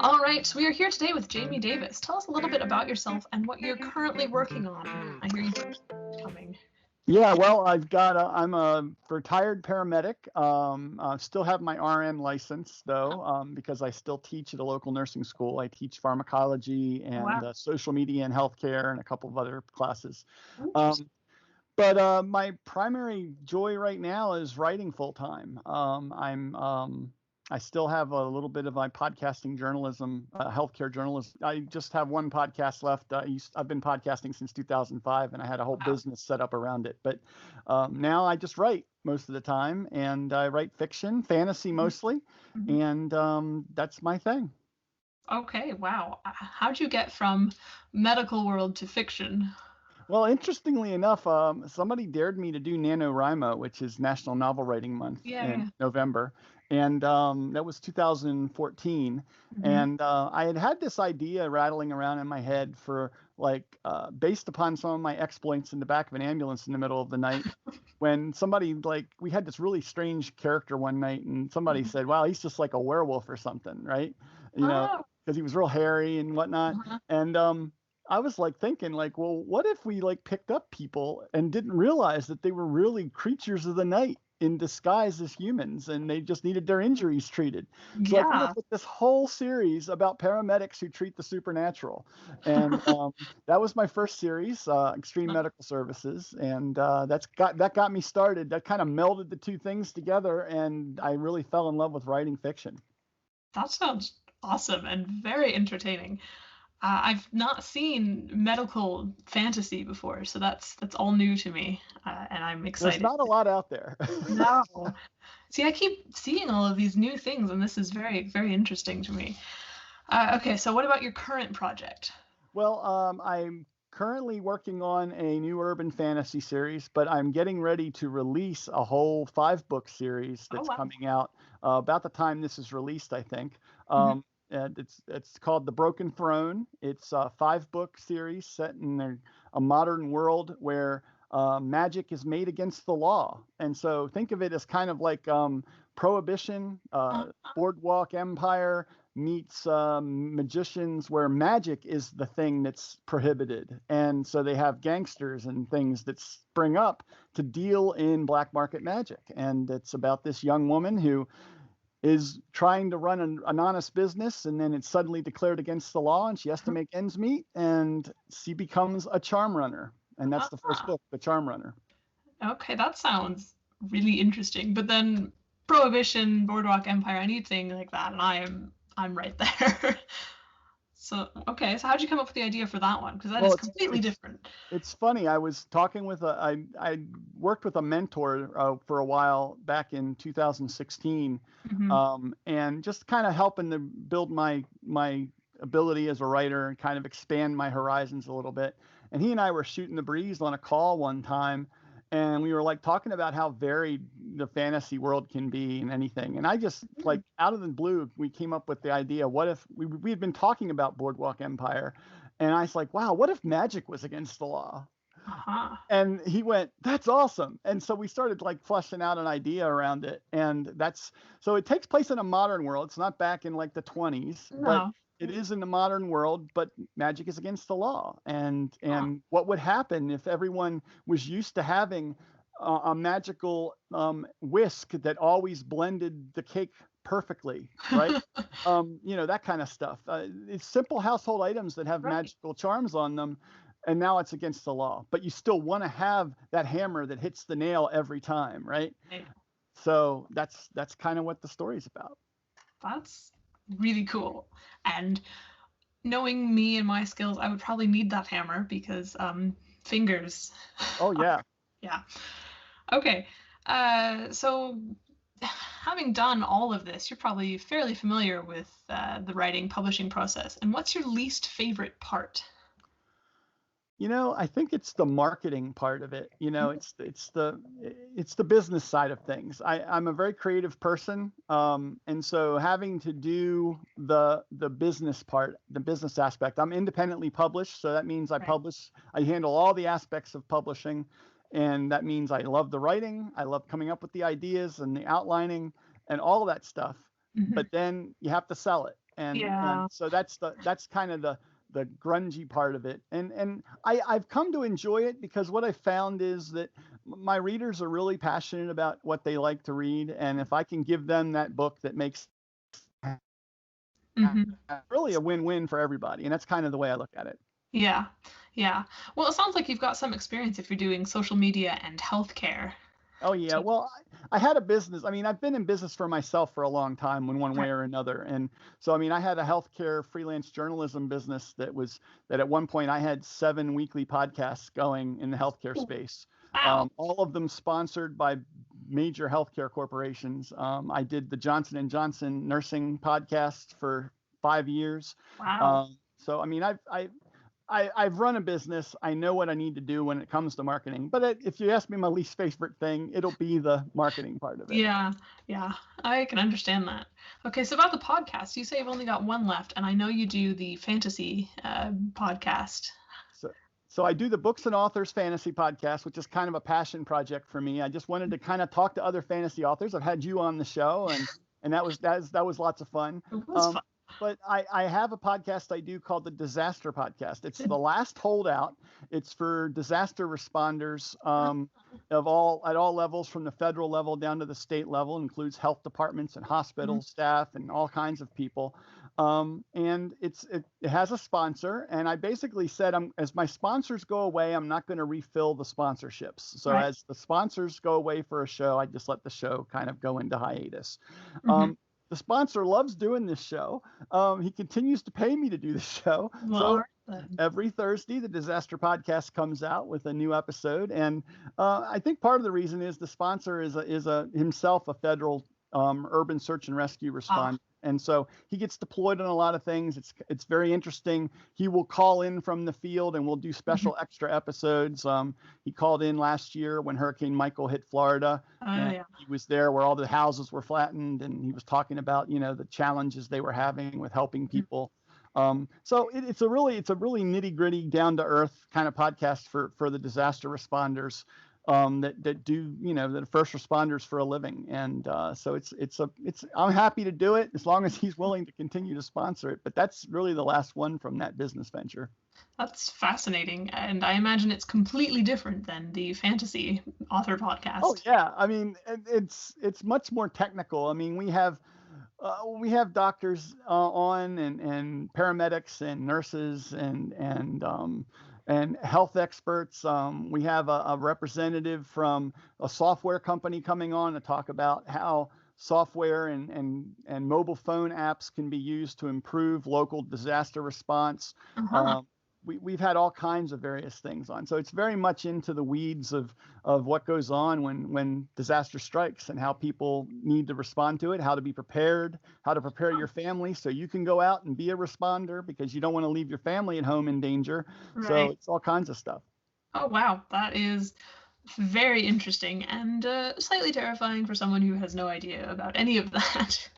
All right, so we are here today with Jamie Davis. Tell us a little bit about yourself and what you're currently working on. I hear you coming. Yeah, well, I'm a retired paramedic. I still have my RN license though, because I still teach at a local nursing school. I teach pharmacology and Wow. social media and healthcare and a couple of other classes. Interesting. But my primary joy right now is writing full time. I still have a little bit of my podcasting journalism, healthcare journalism. I just have one podcast left. I've been podcasting since 2005, and I had a whole Wow. business set up around it. But now I just write most of the time, and I write fiction, fantasy mostly, Mhm. and that's my thing. Okay, wow. How'd you get from medical world to fiction? Well, interestingly enough, somebody dared me to do NaNoWriMo, which is National Novel Writing Month Yeah, in yeah. November. And that was 2014. Mhm. And I had this idea rattling around in my head for based upon some of my exploits in the back of an ambulance in the middle of the night. When somebody, we had this really strange character one night, and somebody Mhm. said, wow, he's just like a werewolf or something, right? You know, Oh, because he was real hairy and whatnot. uh-huh. And I was thinking well, what if we picked up people and didn't realize that they were really creatures of the night in disguise as humans and they just needed their injuries treated. So I came up Yeah. with this whole series about paramedics who treat the supernatural. And that was my first series, Extreme Medical Services. And that got me started. That kind of melded the two things together. And I really fell in love with writing fiction. That sounds awesome and very entertaining. I've not seen medical fantasy before, so that's all new to me, and I'm There's excited. not a lot out there. No. See, I keep seeing all of these new things, and this is very, very interesting to me. Okay, so what about your current project? Well, I'm currently working on a new urban fantasy series, but I'm getting ready to release a whole 5-book series Oh, that's wow. coming out about the time this is released, I think. Mhm. And it's called The Broken Throne. It's a 5-book series set in a modern world where magic is made against the law. And so think of it as kind of like Prohibition, Uh, Boardwalk Empire meets magicians, where magic is the thing that's prohibited. And so they have gangsters and things that spring up to deal in black market magic. And it's about this young woman who is trying to run an honest business, and then it's suddenly declared against the law, and she has to make ends meet, and she becomes a charm runner. And that's the first ah, book, The Charm Runner. okay, that sounds really interesting. But then Prohibition, Boardwalk Empire, anything like that, and I'm right there. So, okay, so how'd you come up with the idea for that one? Because that Well, is it's completely it's different. it's funny. I was talking with I worked with a mentor for a while back in 2016, Hmm. and just kind of helping to build my ability as a writer and kind of expand my horizons a little bit. And he and I were shooting the breeze on a call one time, and we were talking about how varied the fantasy world can be and anything. And I just out of the blue, we came up with the idea: what if we had been talking about Boardwalk Empire, and I was like, wow, what if magic was against the law? Uh-huh. And he went, that's awesome. And so we started fleshing out an idea around it. And so it takes place in a modern world. It's not back in the 20s, but No. it is in the modern world, but magic is against the law. And Huh. what would happen if everyone was used to having a magical whisk that always blended the cake perfectly, right? That kind of stuff. It's simple household items that have Right. magical charms on them, and now it's against the law. But you still want to have that hammer that hits the nail every time, right? Right. So that's kind of what the story's about. That's really cool. And knowing me and my skills, I would probably need that hammer because fingers. Oh yeah. Yeah. Okay. So having done all of this, you're probably fairly familiar with the writing publishing process. And what's your least favorite part? I think it's the marketing part of it. Mhm. It's the business side of things. I'm a very creative person, and so having to do the business part, the business aspect. I'm independently published, so that means Right. I handle all the aspects of publishing, and that means I love the writing. I love coming up with the ideas and the outlining and all that stuff. Hmm. But then you have to sell it. Yeah. and so that's kind of the grungy part of it. And I've come to enjoy it because what I found is that my readers are really passionate about what they like to read, and if I can give them that book that makes Hmm. really a win-win for everybody, and that's kind of the way I look at it. Yeah. Yeah. Well, it sounds like you've got some experience if you're doing social media and healthcare. Oh yeah, So, well, I had a business. I mean, I've been in business for myself for a long time, in one way right. or another. And so, I mean, I had a healthcare freelance journalism business that at one point I had 7 weekly podcasts going in the healthcare space, Wow. all of them sponsored by major healthcare corporations. I did the Johnson and Johnson nursing podcast for 5 years. Wow. So, I mean, I've run a business. I know what I need to do when it comes to marketing. But if you ask me my least favorite thing, it'll be the marketing part of it. Yeah. Yeah. I can understand that. Okay. So about the podcast, you say you've only got one left, and I know you do the fantasy podcast. So, so I do the Books and Authors Fantasy Podcast, which is kind of a passion project for me. I just wanted to kind of talk to other fantasy authors. I've had you on the show, and that was lots of fun. It was fun. But I have a podcast I do called the Disaster Podcast. It's the last holdout. It's for disaster responders at all levels, from the federal level down to the state level. It includes health departments and hospital staff and all kinds of people. And it has a sponsor, and I basically said, as my sponsors go away, I'm not going to refill the sponsorships. So Right. as the sponsors go away for a show, I just let the show kind of go into hiatus. Hmm. The sponsor loves doing this show. He continues to pay me to do this show. Well, all So right then. every Thursday, the Disaster Podcast comes out with a new episode, and I think part of the reason is the sponsor is himself a federal urban search and rescue Ah. responder. And so he gets deployed on a lot of things. It's very interesting. He will call in from the field, and we'll do special extra episodes. He called in last year when Hurricane Michael hit Florida, Oh and yeah. he was there where all the houses were flattened, and he was talking about the challenges they were having with helping people. So it's a really nitty gritty, down to earth kind of podcast for the disaster responders that do that are first responders for a living. And so I'm happy to do it as long as he's willing to continue to sponsor it. But that's really the last one from that business venture. That's fascinating, and I imagine it's completely different than the fantasy author Oh podcast. yeah, I mean it's much more technical. I mean we have doctors on, and paramedics and nurses and health experts. We have a representative from a software company coming on to talk about how software and mobile phone apps can be used to improve local disaster response. Uh-huh. Um, we've had all kinds of various things on. So it's very much into the weeds of what goes on when disaster strikes, and how people need to respond to it, how to be prepared, how to prepare your family so you can go out and be a responder, because you don't want to leave your family at home in danger. So Right. it's all kinds of stuff. Oh wow, that is very interesting and slightly terrifying for someone who has no idea about any of that.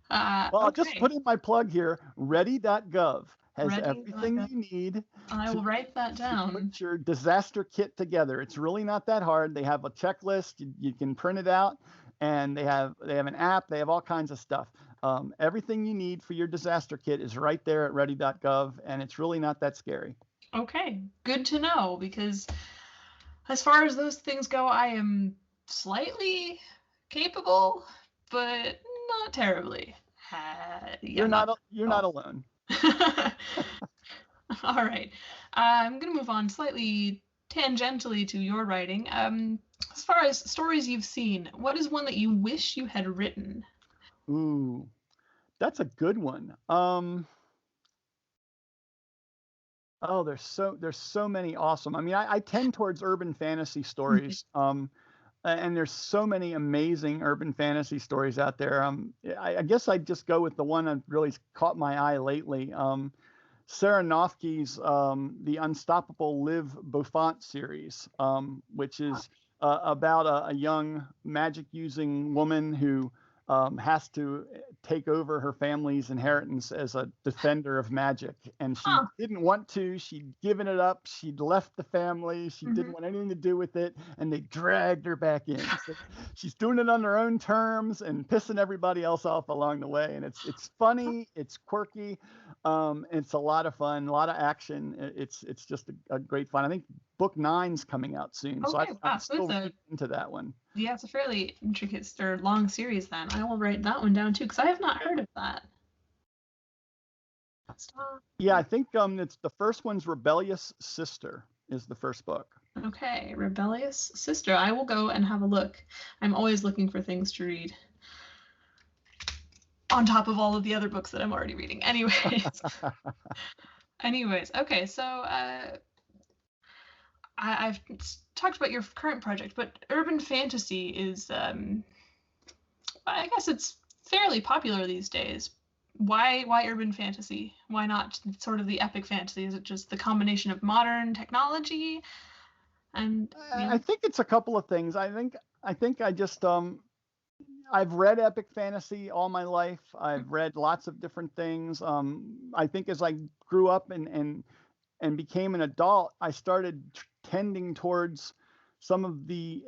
Well, I'll just Okay. put in my plug here. Ready.gov has Ready? everything you need I to will write that to down. put your disaster kit together. It's really not that hard. They have a checklist. You can print it out, and they have an app. They have all kinds of stuff. Everything you need for your disaster kit is right there at ready.gov, and it's really not that scary. Okay, good to know, because as far as those things go, I am slightly capable, but not terribly. Yeah, not. You're Oh. not alone. All right. I'm going to move on slightly tangentially to your writing. As far as stories you've seen, what is one that you wish you had written? Ooh, that's a good one. Oh, there's so many awesome. I mean, I tend towards urban fantasy stories. And there's so many amazing urban fantasy stories out there. I guess I'd just go with the one that really caught my eye lately. Sarah Noffke's The Unstoppable Liv Beaufont series, which is about a young magic using woman who has to take over her family's inheritance as a defender of magic. And she Huh. didn't want to. She'd given it up. She'd left the family. She Hmm. didn't want anything to do with it. And they dragged her back in. So she's doing it on her own terms and pissing everybody else off along the way. And it's funny. It's quirky. It's a lot of fun, a lot of action. It's just a great fun. I think book 9's coming out soon. So Okay, I'm wow. So still it's really into that one. yeah, it's a fairly intricate or long series then. I will write that one down too, because I have not heard of that. Yeah, I think it's the first one's Rebellious Sister is the first book. Okay, Rebellious Sister. I will go and have a look. I'm always looking for things to read on top of all of the other books that I'm already reading. Anyways, okay, so I've talked about your current project, but urban fantasy is, I guess it's fairly popular these days. Why urban fantasy? Why not sort of the epic fantasy? Is it just the combination of modern technology? And I think it's a couple of things. I think I just I've read epic fantasy all my life. I've read lots of different things. I think as I grew up and became an adult, I started tending towards some of the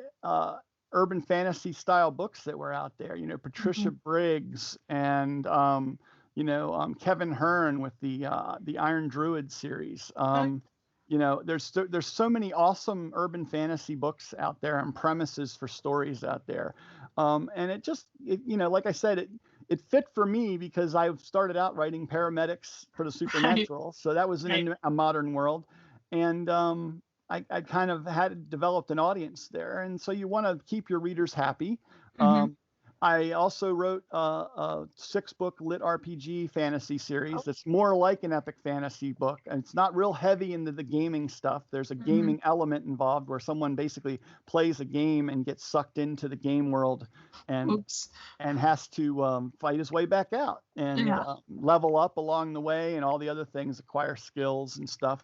urban fantasy style books that were out there. You know, Patricia Briggs and Kevin Hearn with the Iron Druid series. You know, there's so many awesome urban fantasy books out there and premises for stories out there, and like I said, it fit for me because I started out writing paramedics for the supernatural, so that was in a modern world, and I kind of had developed an audience there, and so you want to keep your readers happy. I also wrote a 6-book lit RPG fantasy series that's more like an epic fantasy book, and it's not real heavy into the gaming stuff. There's a gaming element involved where someone basically plays a game and gets sucked into the game world and has to fight his way back out and level up along the way and all the other things, acquire skills and stuff.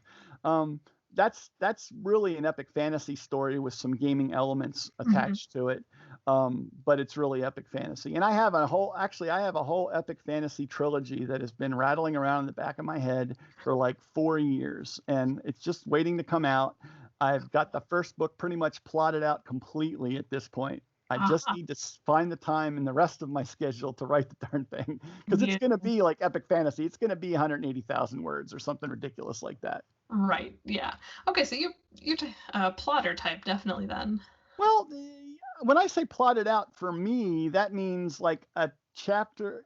That's really an epic fantasy story with some gaming elements attached to it. But it's really epic fantasy. And I have a whole epic fantasy trilogy that has been rattling around in the back of my head for like 4 years, and it's just waiting to come out. I've got the first book pretty much plotted out completely at this point. I just need to find the time in the rest of my schedule to write the darn thing, because it's going to be like epic fantasy. It's going to be 180,000 words or something ridiculous like that. Right. Yeah. Okay. So you're a plotter type, definitely then. Well, when I say plotted out, for me, that means like a chapter.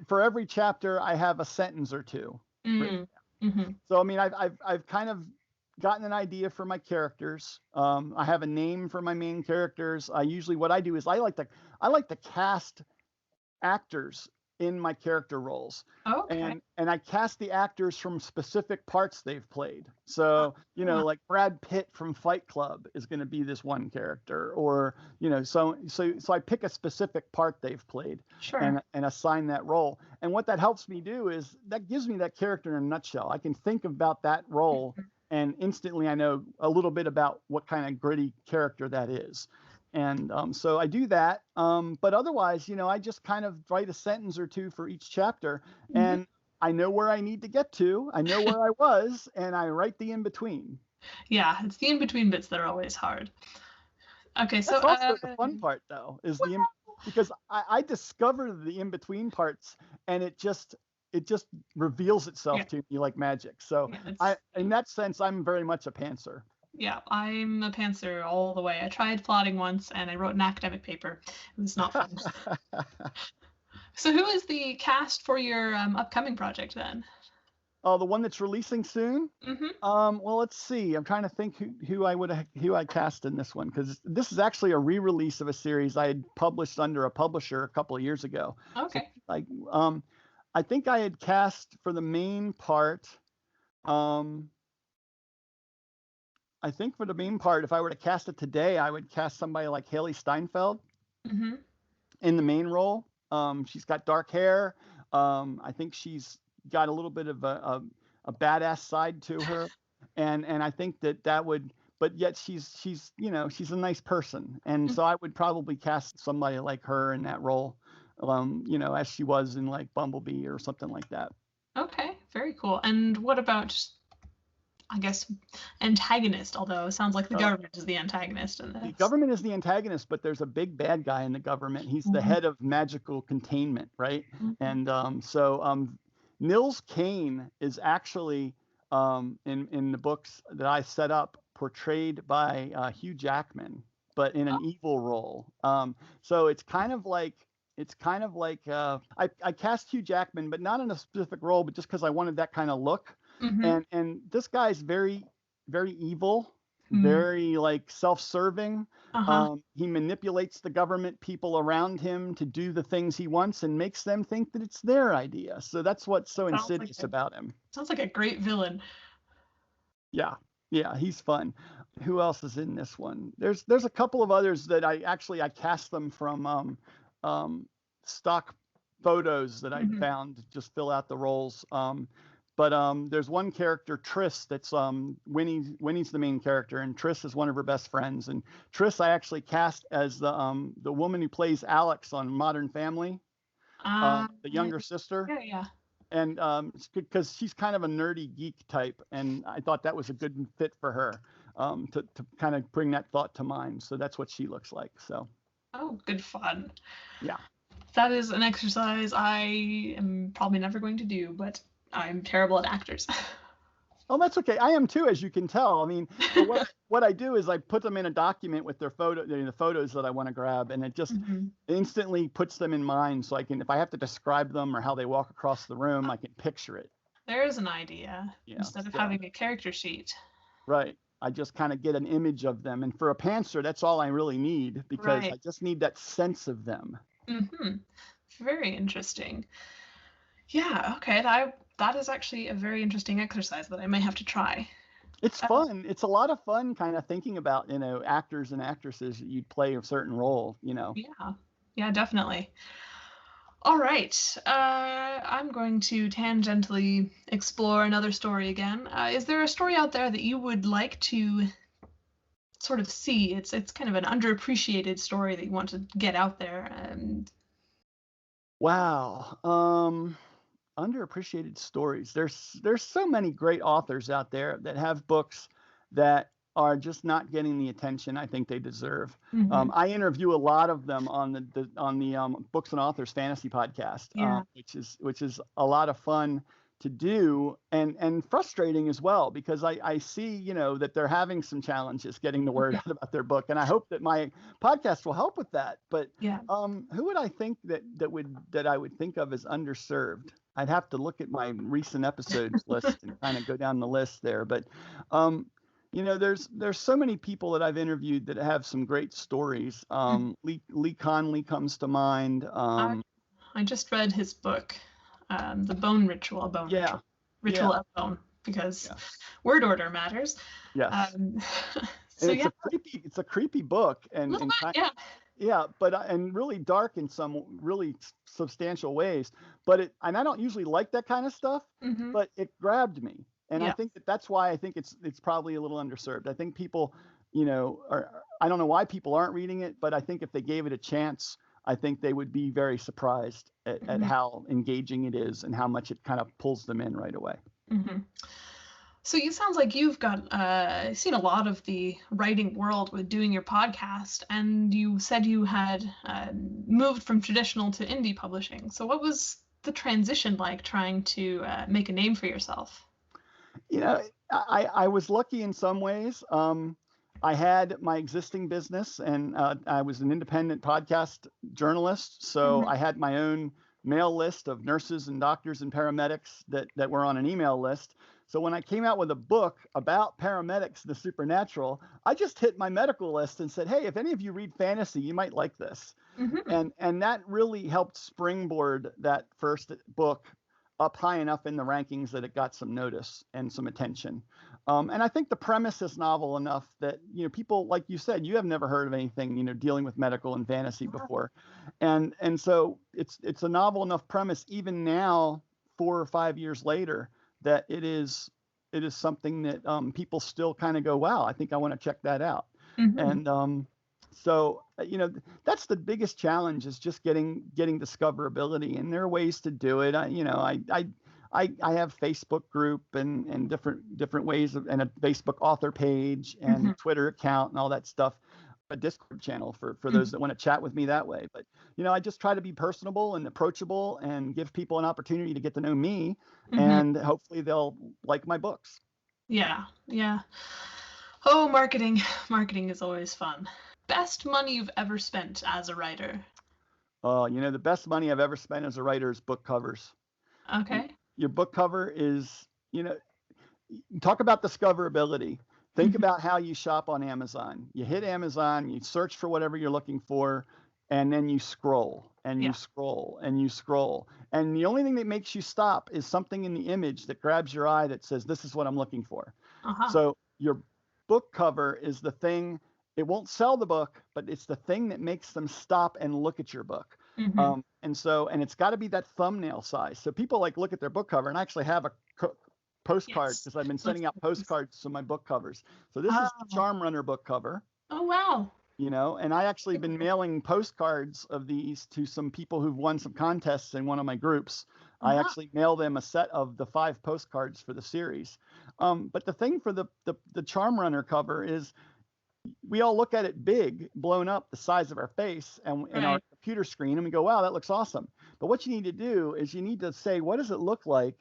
For every chapter, I have a sentence or two. So I mean, I've kind of gotten an idea for my characters. I have a name for my main characters. What I do is I like to cast actors in my character roles. Okay. And I cast the actors from specific parts they've played. So, like Brad Pitt from Fight Club is going to be this one character, or, so I pick a specific part they've played and assign that role. And what that helps me do is that gives me that character in a nutshell. I can think about that role and instantly I know a little bit about what kind of gritty character that is. And so I do that. But otherwise, I just kind of write a sentence or two for each chapter, and I know where I need to get to. I know where I was, and I write the in-between. Yeah, it's the in-between bits that are always hard. Okay, so that's also the fun part, though, is because I discover the in-between parts, and it just reveals itself to me like magic. So in that sense, I'm very much a pantser. Yeah, I'm a pantser all the way. I tried plotting once, and I wrote an academic paper. It was not fun. So who is the cast for your upcoming project then? Oh, the one that's releasing soon? Well, let's see. I'm trying to think who I cast in this one, because this is actually a re-release of a series I had published under a publisher a couple of years ago. Okay. So, I think I had cast for the main part. I think for the main part, if I were to cast it today, I would cast somebody like Haley Steinfeld in the main role. She's got dark hair. I think she's got a little bit of a badass side to her, and I think that would. But yet she's a nice person, and so I would probably cast somebody like her in that role. as she was in like Bumblebee or something like that. Okay, very cool. And what about, I guess, antagonist? Although it sounds like the Uh, government is the antagonist in the this. government is the antagonist, but there's a big bad guy in the government. He's the Mhm, head of magical containment, right? mhm. And Nils Kane is actually in the books that I set up portrayed by Hugh Jackman, but in an evil role. So it's kind of like I cast Hugh Jackman, but not in a specific role, but just because I wanted that kind of look. Mhm. And this guy's very very evil, Hmm. very like self-serving. Uh-huh. He manipulates the government people around him to do the things he wants and makes them think that it's their idea. So that's what's so Sounds like insidious a about him. sounds like a great villain. Yeah. Yeah, he's fun. Who else is in this one? There's a couple of others that I cast them from um, stock photos that I Mhm. found to just fill out the roles. But there's one character, Triss, that's Winnie's the main character, and Triss is one of her best friends. And Triss I actually cast as the woman who plays Alex on Modern Family, Uh, the younger sister. yeah, yeah. And because she's kind of a nerdy geek type, and I thought that was a good fit for her, to kind of bring that thought to mind. So that's what she looks like. So Oh, good fun. yeah. That is an exercise I am probably never going to do, but I'm terrible at actors. Oh, that's okay. I am too, as you can tell. I mean, but what I do is I put them in a document with their the photos that I want to grab, and it just Mhm. instantly puts them in mind. So I can, if I have to describe them or how they walk across the room, I can picture it. There's an idea Yeah. instead of So having a character sheet. right. I just kind of get an image of them, and for a pantser, that's all I really need because Right. I just need that sense of them. Mhm. Very interesting. Yeah, okay. That is actually a very interesting exercise that I may have to try. It's Uh, fun. It's a lot of fun kind of thinking about, actors and actresses that you'd play a certain role. yeah. Yeah, definitely. All right. I'm going to tangentially explore another story again. Is there a story out there that you would like to sort of see? It's kind of an underappreciated story that you want to get out there. And Wow. Underappreciated stories. There's so many great authors out there that have books that are just not getting the attention I think they deserve. Mhm. I interview a lot of them on the Books and Authors Fantasy podcast, Yeah. which is a lot of fun to do and frustrating as well because I see that they're having some challenges getting the word Mhm. out about their book, and I hope that my podcast will help with that. But Yeah. who would I think that I would think of as underserved? I'd have to look at my recent episodes list and kind of go down the list there. But there's so many people that I've interviewed that have some great stories. Mhm. Lee Conley comes to mind. I I just read his book, The Bone Ritual, a Bone Yeah, Ritual, Ritual yeah, of Bone, because yeah, word order matters. yes. Um, And so yeah, it's a creepy book, a little and bit, kind yeah. yeah, but and really dark in some really substantial ways. But and I don't usually like that kind of stuff, Hmm. but it grabbed me, and I Yeah. think that's why I think it's probably a little underserved. I think people, I don't know why people aren't reading it, but I think if they gave it a chance, I think they would be very surprised at Hmm. how engaging it is and how much it kind of pulls them in right away. Hmm. So it sounds like you've got seen a lot of the writing world with doing your podcast, and you said you had moved from traditional to indie publishing. So what was the transition like trying to make a name for yourself? You know, I was lucky in some ways. I had my existing business, and I was an independent podcast journalist, so Hmm. I had my own mail list of nurses and doctors and paramedics that were on an email list. So when I came out with a book about paramedics, the supernatural, I just hit my medical list and said, "Hey, if any of you read fantasy, you might like this." Hmm. And that really helped springboard that first book up high enough in the rankings that it got some notice and some attention. And I think the premise is novel enough that people, like you said, you have never heard of anything dealing with medical and fantasy before, and so it's a novel enough premise even now, 4 or 5 years later, that it is something that people still kind of go, wow, I think I want to check that out. Hmm. And So, that's the biggest challenge is just getting discoverability, and there are ways to do it. I have Facebook group and different ways and a Facebook author page Hmm. and Twitter account and all that stuff. A Discord channel for those that want to chat with me that way. But I just try to be personable and approachable and give people an opportunity to get to know me, Hmm. and hopefully they'll like my books. Yeah, yeah. Oh, marketing. Marketing is always fun. Best money you've ever spent as a writer? The best money I've ever spent as a writer is book covers. Y- Okay. Your book cover is, talk about discoverability. Think Hmm. about how you shop on Amazon. You hit Amazon, you search for whatever you're looking for, and then you scroll and you Yeah. scroll and you scroll. And the only thing that makes you stop is something in the image that grabs your eye that says, this is what I'm looking for. Uh-huh. So your book cover is the thing, it won't sell the book, but it's the thing that makes them stop and look at your book. Hmm. And it's got to be that thumbnail size. So people look at their book cover, and I actually have a postcard Yes. because I've been Looks sending out nice. postcards to my book covers. So this is the Oh. Charm Runner book cover, Oh, wow. and I actually been mailing postcards of these to some people who've won some contests in one of my groups. I Uh-huh. actually mail them a set of the 5 postcards for the series. But the thing for the Charm Runner cover is we all look at it big, blown up the size of our face and in our Right. computer screen, and we go, wow, that looks awesome. But what you need to do is you need to say, what does it look like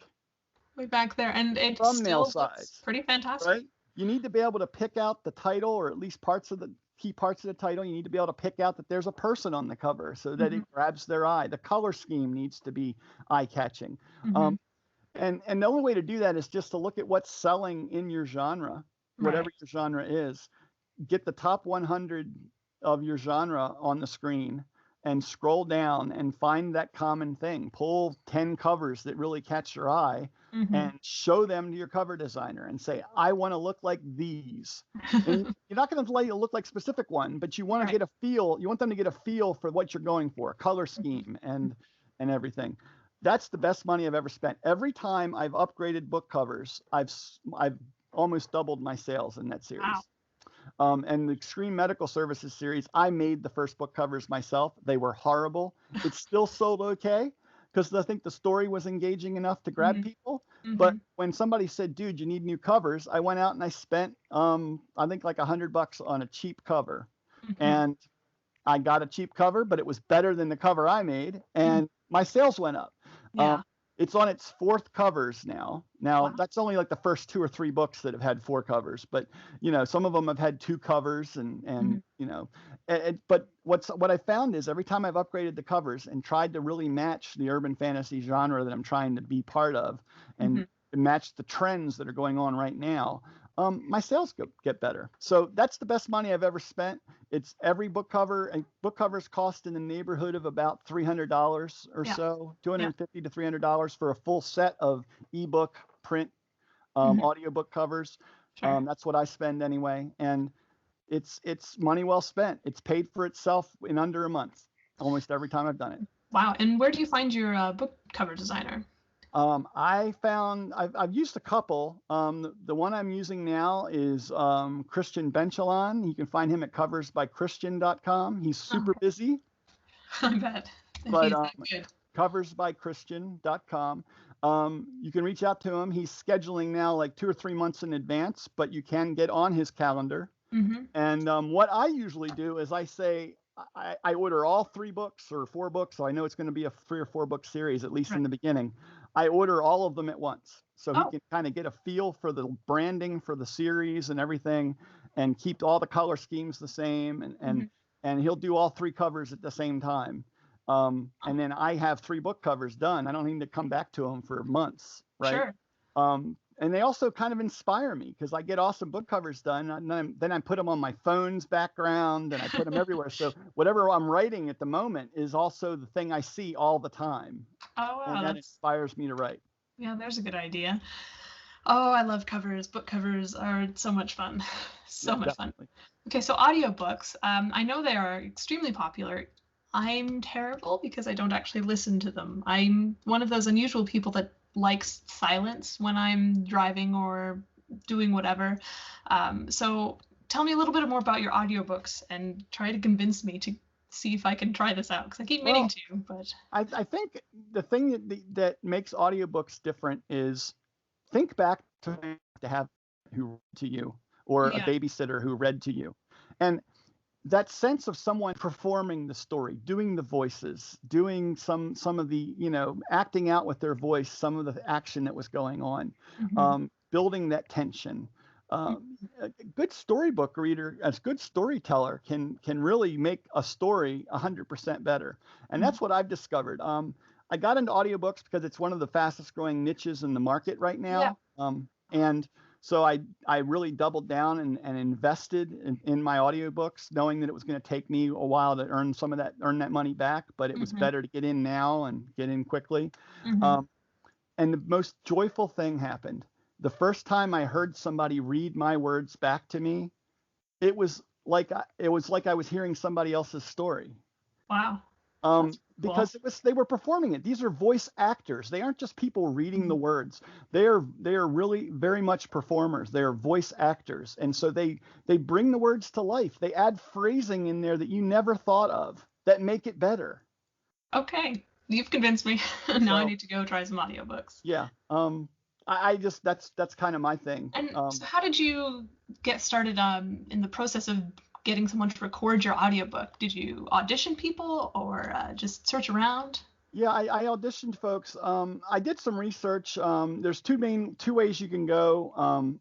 Way back there. And it thumbnail still looks size, pretty fantastic. right? You need to be able to pick out the title, or at least parts of the key parts of the title. You need to be able to pick out that there's a person on the cover so that Hmm. it grabs their eye. The color scheme needs to be eye-catching. Hmm. Um, and the only way to do that is just to look at what's selling in your genre, whatever Right. your genre is. Get the top 100 of your genre on the screen and scroll down and find that common thing. Pull 10 covers that really catch your eye Hmm. and show them to your cover designer and say, I want to look like these. And you're not going to let you look like a specific one, but you want to Right. get a feel. You want them to get a feel for what you're going for, color Mhm. scheme and everything. That's the best money I've ever spent. Every time I've upgraded book covers, I've almost doubled my sales in that Wow. series. And the Extreme Medical Services series, I made the first book covers myself. They were horrible. It still sold okay because I think the story was engaging enough to grab Hmm. people. But Hmm. when somebody said, "Dude, you need new covers," I went out and I spent, I think like $100 on a cheap cover, Hmm. and I got a cheap cover, but it was better than the cover I made, Hmm. and my sales went up. Um, Yeah. it's on its 4th covers now. Now Wow. that's only like the first 2 or 3 books that have had 4 covers, but some of them have had 2 covers, Hmm. but what I found is every time I've upgraded the covers and tried to really match the urban fantasy genre that I'm trying to be part of, and Hmm. match the trends that are going on right now, my sales get better. So that's the best money I've ever spent. It's every book cover, and book covers cost in the neighborhood of about $300 or Yeah. so, Yeah. $250 to $300 for a full set of ebook, print, Hmm. audiobook covers. Sure. That's what I spend anyway, and it's money well spent. It's paid for itself in under a month, almost every time I've done it. Wow. And where do you find your book cover designer? I've used a couple. The one I'm using now is Christian Benchalon. You can find him at coversbychristian.com. He's super Oh, busy, I bet. If but he's that good. coversbychristian.com. You can reach out to him. He's scheduling now like 2 or 3 months in advance, but you can get on his calendar. Hmm. And what I usually do is I say, I order all 3 books or 4 books, so I know it's going to be a 3 or 4 book series, at least Right. in the beginning. I order all of them at once, so he Oh. can kind of get a feel for the branding for the series and everything, and keep all the color schemes the same, Hmm. and he'll do all 3 covers at the same time. And then I have 3 book covers done. I don't need to come back to him for months, right? Sure. And they also kind of inspire me because I get awesome book covers done, and then I put them on my phone's background, and I put them everywhere. So whatever I'm writing at the moment is also the thing I see all the time, Oh, and wow. that That's, inspires me to write. yeah, there's a good idea. Oh, I love covers. Book covers are so much fun. Yeah, So much fun. definitely. Okay, so audiobooks. I know they are extremely popular. I'm terrible because I don't actually listen to them. I'm one of those unusual people that likes silence when I'm driving or doing whatever. So tell me a little bit more about your audiobooks and try to convince me to see if I can try this out, because I keep meaning to, but I think the thing that makes audiobooks different is think back to have who read to you, or a yeah. babysitter who read to you. And that sense of someone performing the story, doing the voices, doing some of the, acting out with their voice, some of the action that was going on, building that tension. A good storybook reader, a good storyteller can really make a story 100% better. And that's what I've discovered. I got into audiobooks because it's one of the fastest growing niches in the market right now. And so I really doubled down and invested in my audiobooks, knowing that it was going to take me a while to earn that money back, but it was better to get in now and get in quickly. And the most joyful thing happened. The first time I heard somebody read my words back to me, it was like I was hearing somebody else's story. Wow. Because they were performing it. These are voice actors. They aren't just people reading the words. They are really very much performers. They are voice actors. And so they bring the words to life. They add phrasing in there that you never thought of that make it better. Okay. You've convinced me. Now I need to go try some audiobooks. Yeah. I just that's kind of my thing. And so how did you get started in the process of getting someone to record your audiobook? Did you audition people or just search around? Yeah, I auditioned folks. I did some research. There's two ways you can go.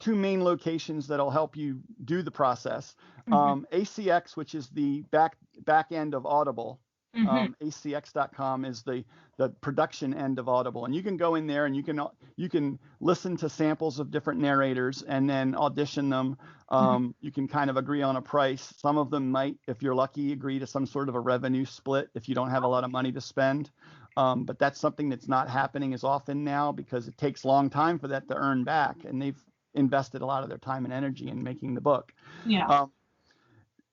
Two main locations that'll help you do the process. ACX, which is the back end of Audible. ACX.com is the production end of Audible, and you can go in there and you can listen to samples of different narrators and then audition them. You can kind of agree on a price. Some of them might, if you're lucky, agree to some sort of a revenue split if you don't have a lot of money to spend. But that's something that's not happening as often now because it takes a long time for that to earn back, and they've invested a lot of their time and energy in making the book. Yeah.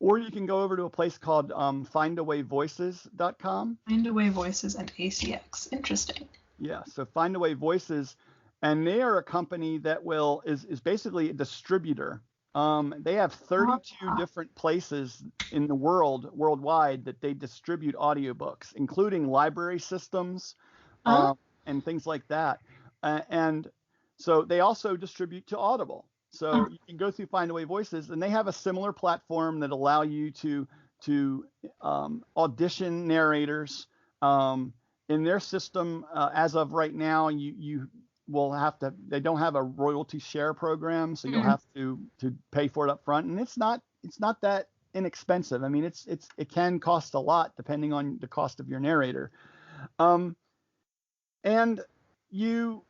Or you can go over to a place called findawayvoices.com. Findaway Voices and ACX. Interesting. Yeah, so Findaway Voices, and they are a company that is basically a distributor. They have 32 different places in the worldwide that they distribute audiobooks, including library systems and things like that. And so they also distribute to Audible. So you can go through Findaway Voices, and they have a similar platform that allow you to audition narrators. In their system, as of right now, you will have to. They don't have a royalty share program, so you'll have to pay for it up front, and it's not that inexpensive. I mean, it can cost a lot depending on the cost of your narrator, and you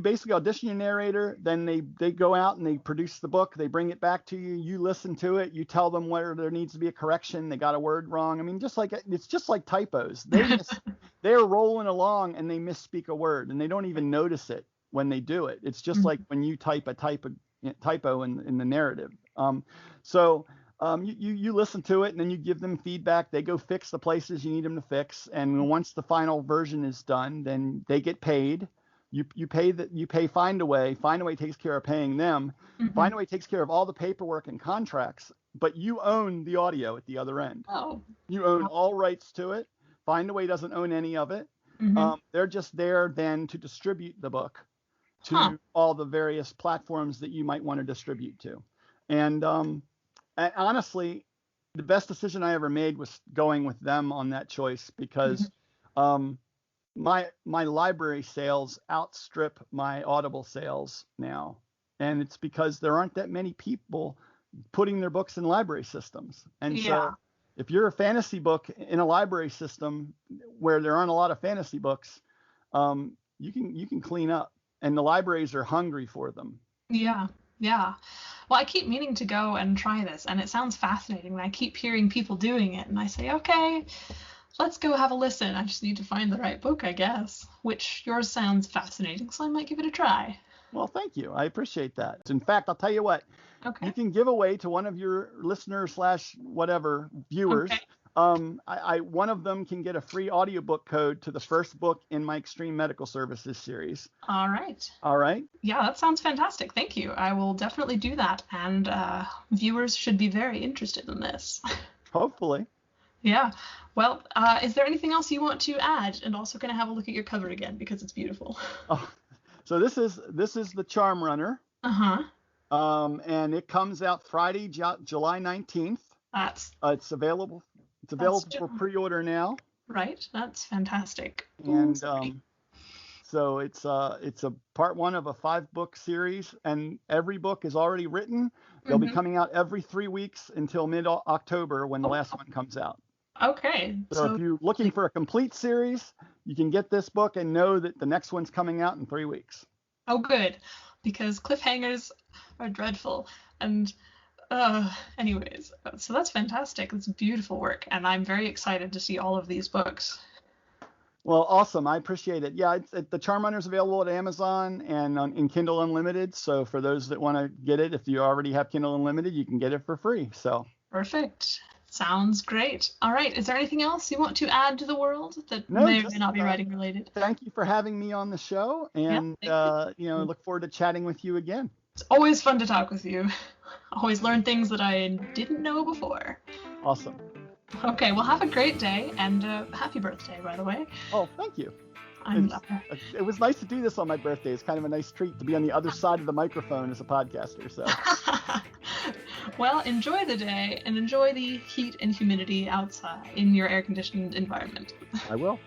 basically audition your narrator, then they go out and they produce the book, they bring it back to you, you listen to it, you tell them where there needs to be a correction, they got a word wrong. I mean, it's just like typos. They're rolling along and they misspeak a word and they don't even notice it when they do it. It's just like when you type a typo in the narrative. You listen to it and then you give them feedback. They go fix the places you need them to fix, and once the final version is done, then they get paid. You pay Findaway. Findaway takes care of paying them. Findaway takes care of all the paperwork and contracts, but you own the audio at the other end. Oh. You own all rights to it. Findaway doesn't own any of it. They're just there then to distribute the book to all the various platforms that you might want to distribute to. And honestly, the best decision I ever made was going with them on that choice because my library sales outstrip my Audible sales now. And it's because there aren't that many people putting their books in library systems. And so if you're a fantasy book in a library system where there aren't a lot of fantasy books, you can clean up, and the libraries are hungry for them. Yeah. Well, I keep meaning to go and try this, and it sounds fascinating. And I keep hearing people doing it, and I say, okay, let's go have a listen. I just need to find the right book, I guess, which yours sounds fascinating, so I might give it a try. Well, thank you. I appreciate that. In fact, I'll tell you what. Okay. You can give away to one of your listeners / whatever viewers One of them can get a free audiobook code to the first book in my Extreme Medical Services series. All right. All right. Yeah, that sounds fantastic. Thank you. I will definitely do that. And viewers should be very interested in this. Hopefully. Yeah. Well, is there anything else you want to add? And also, can I have a look at your cover again because it's beautiful? Oh, so this is the Charm Runner. Uh-huh. And it comes out Friday, July 19th. It's available. It's available for pre-order now. Right. That's fantastic. And so it's a part 1 of a 5-book series, and every book is already written. They'll be coming out every 3 weeks until mid-October when the last one comes out. Okay. So if you're looking for a complete series, you can get this book and know that the next one's coming out in 3 weeks. Oh, good. Because cliffhangers are dreadful. And anyways, so that's fantastic. It's beautiful work. And I'm very excited to see all of these books. Well, awesome. I appreciate it. Yeah, the Charm Runner is available at Amazon and in Kindle Unlimited. So for those that want to get it, if you already have Kindle Unlimited, you can get it for free. So perfect. Sounds great. All right. Is there anything else you want to add to the world that No, may or just, may not be writing related? Thank you for having me on the show, and look forward to chatting with you again. It's always fun to talk with you. Always learn things that I didn't know before. Awesome. Okay, well, have a great day, and happy birthday, by the way. Oh, thank you. It was nice to do this on my birthday. It's kind of a nice treat to be on the other side of the microphone as a podcaster. So. Well, enjoy the day and enjoy the heat and humidity outside in your air-conditioned environment. I will.